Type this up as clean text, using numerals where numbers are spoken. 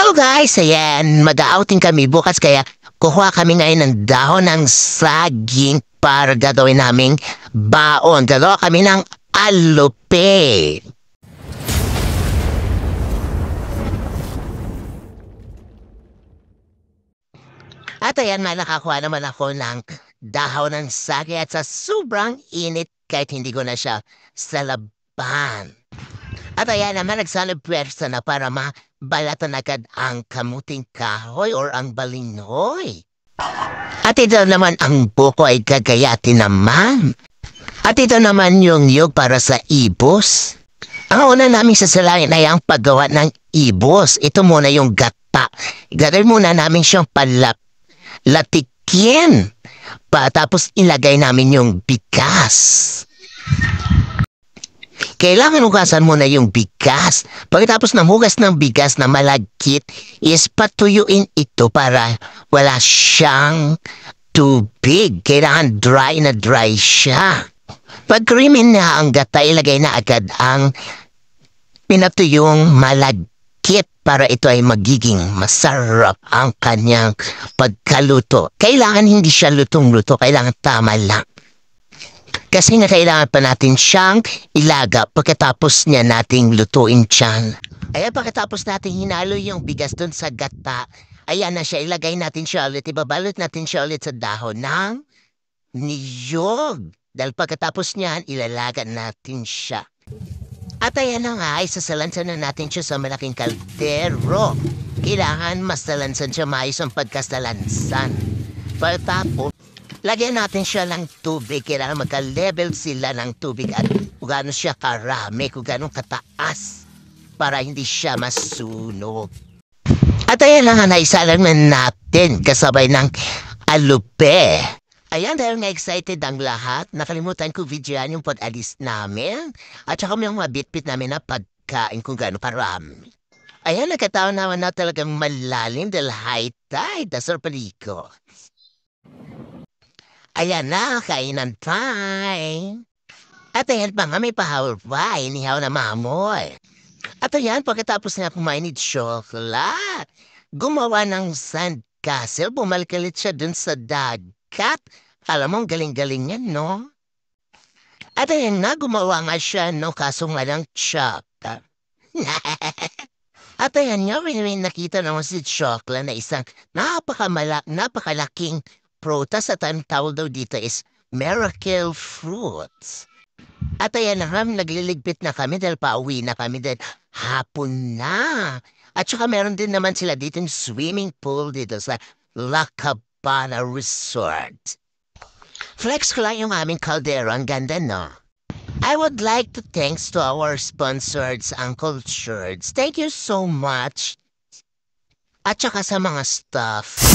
Hello guys! Ayan, mag-outing kami bukas kaya kukuha kami ngayon ng dahon ng saging para gagawin naming baon. Gagawa kami ng alupe. At ayan, nakakuha naman ako ng dahon ng saging at sa sobrang init kahit hindi ko na siya sa laban. At ayan naman, nagsalabwersa na para mabalatan agad ang kamuting kahoy or ang balinghoy. At ito naman ang buko ay gagayatin naman. At ito naman yung yug para sa ibos. Ang una namin sasalangin ay ang paggawa ng ibos. Ito muna yung gata. Gagawin muna namin siyang latikin. Tapos ilagay namin yung bigas. Kailangan hugasan mo na yung bigas. Pagkatapos ng hugas ng bigas na malagkit, is patuyuin ito para wala siyang tubig. Kailangan dry na dry siya. Pag creamy na ang gata, ilagay na agad ang pinatuyong malagkit para ito ay magiging masarap ang kanyang pagkaluto. Kailangan hindi siya lutong-luto, kailangan tama lang. Kasi nga kailangan pa natin siyang ilaga pagkatapos niya nating lutuin siyan. Ayan, pagkatapos natin hinalo yung bigas dun sa gata, ayan na siya, ilagay natin siya ulit, ibabalot natin siya ulit sa dahon ng niyog. Dahil pagkatapos niyan, ilalaga natin siya. At ayan na nga, isasalansan na natin siya sa malaking kaldero. Kailangan masalansan siya maayos ang pagkasalansan. Pagkatapos, lagyan natin siya ng tubig. Kailangan magka-level sila ng tubig at kung gano'n siya karami, kung gano'n kataas para hindi siya masunog. At ayan na nga, naisalang na natin kasabay ng alupe. Ayan, dahil na-excited ang lahat, nakalimutan ko videoan yung pag-alis namin at saka yung mga bitbit namin na pagkain kung gano'n karami. Ayan, nagkataon naman na talagang malalim dahil high tide na sa paliko. Ayan na, kainan time. At ayan pa nga, may pahawal pa, inihaw na mamoy. At ayan, pagkatapos na kumain ni chocolate, gumawa ng sandcastle, bumalkalit siya dun sa dagat. Alam mo, galing-galing yan, no? At ayan na, gumawa nga siya, no, kaso nga lang chocolate. At ayan nga, may nakita naman si chocolate na isang napakalaking prutas at ang tawag daw dito is miracle fruits. At ayan na kami, nagliligpit na kami dahil pauwi na kami dahil hapon na. At saka meron din naman sila dito yung swimming pool dito sa La Cabana Resort. Flex ko lang yung aming kaldero, ang ganda no? I would like to thanks to our sponsors, Uncle Shirts. Thank you so much. At saka sa mga staff.